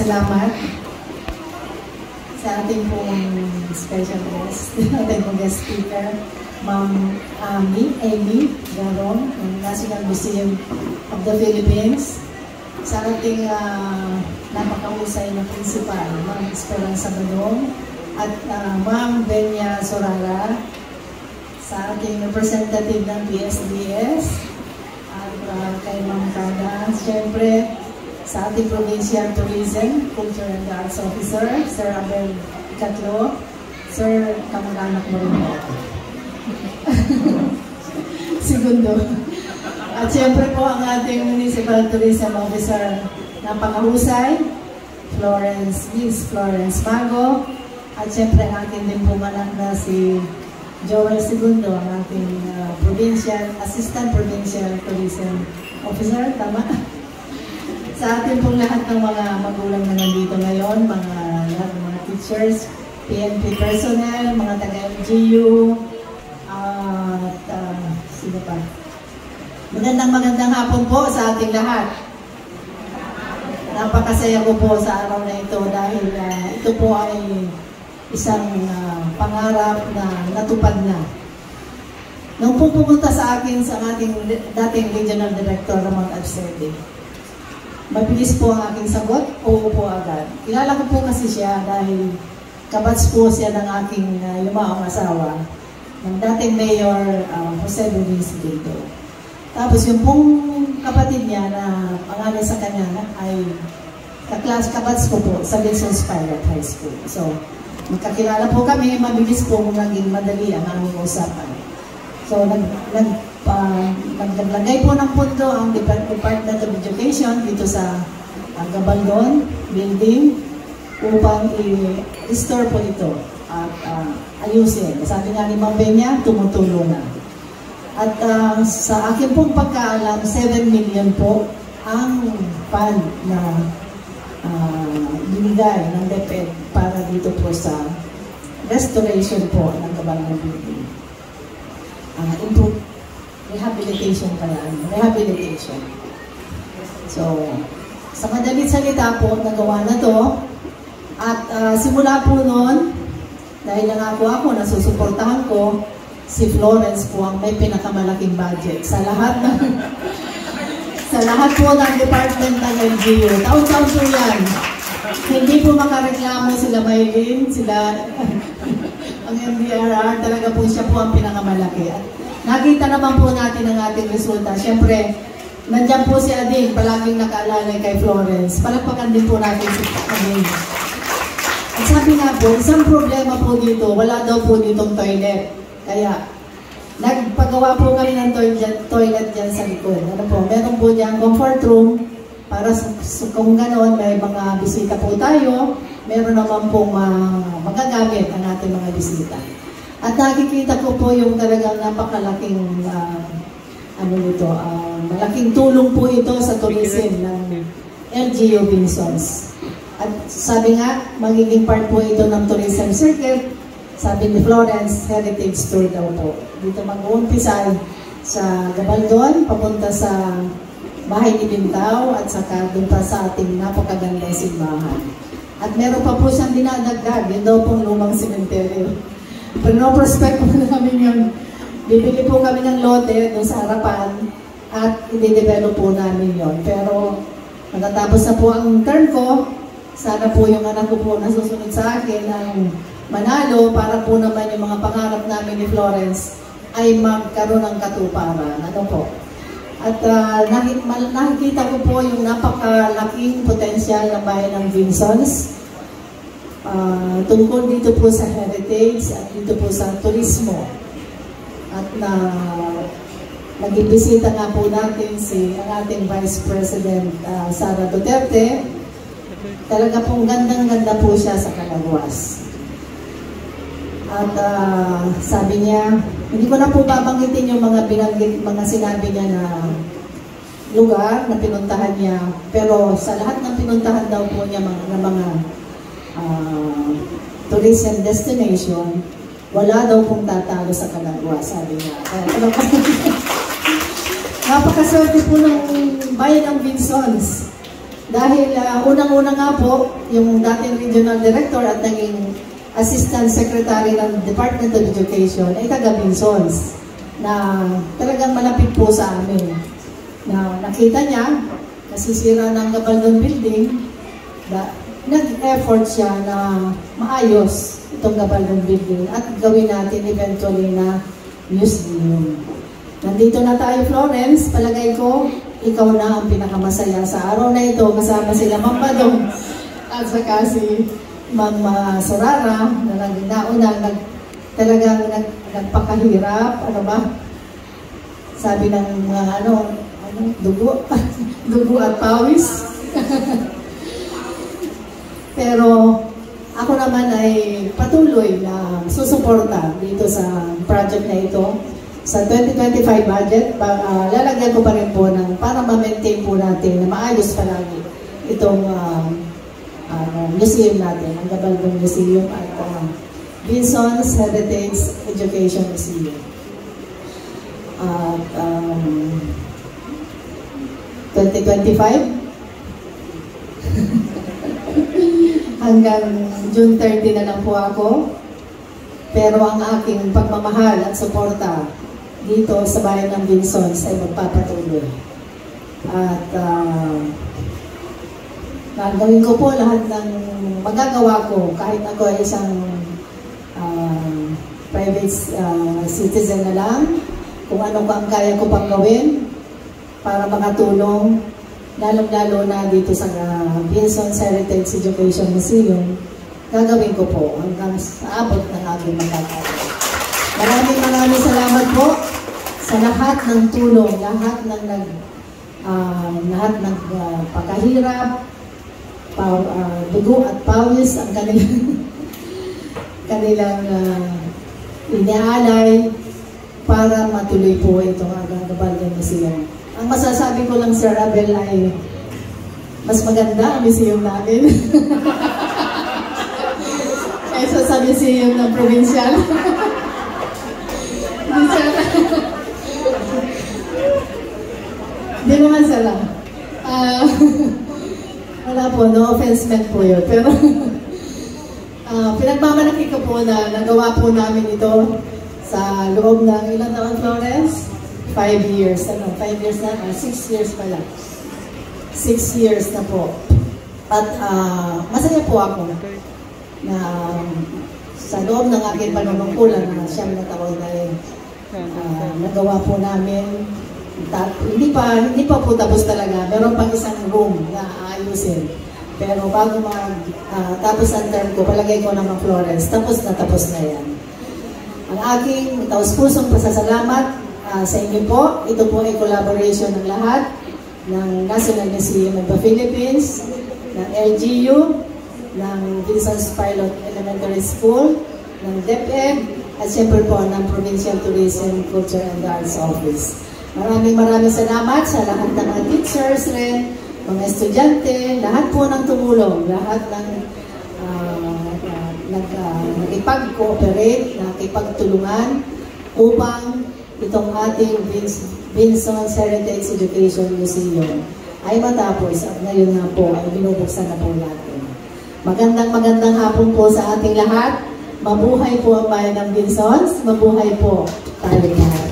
salamat sa ating pong special guest, ating pong guest speaker, Ma'am Amy Garon, ng National Museum of the Philippines, sa ating napakahusay na principal, Ma'am Esperanza Badong, at Ma'am Benya Sorara, sa ating representative ng PSDS, at kay Ma'am Kada, siyempre, sa ating Provincial Tourism, Culture and Arts Officer, Sir Abel Catlo. Sir, kamag-anak mo rin po. Segundo. At siyempre po ang ating Municipal Tourism Officer, napakahusay, Miss Florence Mago. At siyempre akin din po manak na si Joel Segundo, ang ating Assistant Provincial Tourism Officer. Tama? Sa atin pong lahat ng mga magulang na nandito ngayon, lahat ng mga teachers, PNP personnel, mga taga-LGU, at sino pa? Magandang hapon po sa ating lahat. Napakasaya ko po sa araw na ito dahil ito po ay isang pangarap na natupad na. Nung pumunta sa akin sa ating dating Regional Director Ramon Abserde, mabilis po ang aking sagot, oo po agad. Kilala ko po kasi siya dahil kabats po siya ng aking yumaong asawa, ng dating Mayor Jose Luis Guido. Tapos yung pong kapatid niya na pangalan sa kanya ay kabats ko po sa Vincent's Pilot High School. So, magkakilala po kami, mabilis po naging madali ang aming usapan. So, naglagay po ng pondo ang Department of Education dito sa Gabaldon building upang i-restore po ito at ayusin. Sabi nga ni Ma'am Benya, tumutulong na. At sa akin pong pagkaalam, 7 million po ang fund na binigay ng DepEd para dito po sa restoration po ng Gabaldon building. Rehabilitation pala. Rehabilitation. So, sa madalit salita po, nagawa na to. At simula po noon, dahil nangako ako, nasusuportahan ko, si Florence po ang may pinakamalaking budget. Sa lahat po ng department ng LGU. Taon-taon po yan. Hindi po makareklamo sila Maylin, sila ang MDRR, talaga po siya po ang pinakamalaki. At nakita naman po natin ang ating resulta. Siyempre, nandiyan po si Ading, palaging nakaalala kay Florence. Palagpakan din po natin si Ading. At sabi nga po, isang problema po dito, wala daw po ditong toilet. Kaya, nagpagawa po kami ng toilet dyan sa likod. Ano po, meron po dyan comfort room, para kung gano'n, may mga bisita po tayo, meron naman pong magagamit ang ating mga bisita. At nakikita ko po yung talagang napakalaking malaking tulong po ito sa tourism ng LGU Vinsons. At sabi nga, magiging part po ito ng tourism circuit. Sabi ni Florence, heritage tour daw po. Dito mag-uumpisal sa Gabaldon, papunta sa bahay ni Bintao at saka doon pa sa ating napakagandang simbahan. At meron pa po siyang dinadagdag, yun daw pong lumang sementeryo. Pero no prospect po namin yun. Bibili po kami ng lote doon sa harapan at i-develop po namin yun. Pero matatapos na po ang turn ko, sana po yung anak ko po nasusunod sa akin ng manalo para po naman yung mga pangarap namin ni Florence ay magkaroon ng katuparan. Ano po? At nakikita ko po yung napakalaking potensyal ng bayan ng Vinsons tungkol dito po sa heritage at dito po sa turismo. At naging bisita nga po natin ang ating Vice President Sara Duterte. Talaga pong gandang-ganda po siya sa Calaguas. At sabi niya, hindi ko na po babanggitin yung mga sinabi niya na lugar na pinuntahan niya. Pero sa lahat ng pinuntahan daw po niya mga tourism destination, wala daw pong tatalo sa Calaguas, sabi niya. Napakaswerte po ng bayan ng Vinsons. Dahil unang-una nga po, yung dating regional director at naging assistant secretary ng Department of Education ay taga-Binsons na talagang malapit po sa amin. Na nakita niya, nasisira ng Gabaldon Building, nag-effort siya na maayos itong Gabaldon Building at gawin natin eventually na museum. Nandito na tayo, Florence. Palagay ko, ikaw na ang pinakamasaya sa araw na ito. Kasama sila Ma'am Badong at saka si Ma'am Sorara na talagang nagpakahirap. Ano ba? Sabi ng dugo, dugo at pawis. Pero ako naman ay patuloy na susuporta dito sa project na ito. Sa 2025 budget, lalagyan ko pa rin po para ma-maintain po natin na maayos palagi itong museum natin, ang Gabaldon Museum at Binsons Heritage Education Museum. At 2025 hanggang June 30 na lang po ako, pero ang aking pagmamahal at suporta dito sa bayan ng Binsons ay magpapatuloy. At gagawin ko po lahat ng magagawa ko kahit ako ay isang private citizen na lang, kung ano ang kaya ko pang gawin para makatulong, lalong-lalo na dito sa Binsons Heritage Education Museum, gagawin ko po hanggang sa abot ng aking magagawa. Maraming salamat po sa lahat ng tulong, lahat ng pagkahirap, dugo at pawis ang kanilang iniaalay para matuloy po itong Gabaldon Museum. Ang masasabi ko lang, Sir Abel, ay mas maganda ang museum namin kaysa sa museum ng provincial. Hindi naman sila. Wala po, no offense meant po yun. Pero pinagmamalaki ko po na nagawa po namin ito sa loob ng ilang taon, Florence? 5 years. 5 years na? 6 years pala. 6 years na po. At masaya po ako na sa loob ng aking panunungkulan na siyang na taon na rin, nagawa po namin. Hindi pa po tapos talaga. Meron pang isang room na aayusin. Pero bago tapos ang term ko, palagay ko naman, Florence, tapos na yan. Ang aking taus-pusong pasasalamat sa inyo po. Ito po ay collaboration ng lahat ng National Museum of the Philippines, ng LGU, ng Binsons Pilot Elementary School, ng DepEd, at siyempre po ng Provincial Tourism, Culture and Arts Office. Maraming salamat sa lahat ng mga teachers rin, mga estudyante, lahat po ng tumulong, lahat ng nakipag-cooperate, nakipagtulungan upang itong ating Binsons Heritage Education Museum ay matapos at ngayon nga po ay binubuksan na po natin. Magandang hapon po sa ating lahat. Mabuhay po ang bayan ng Binsons. Mabuhay po tayo lahat.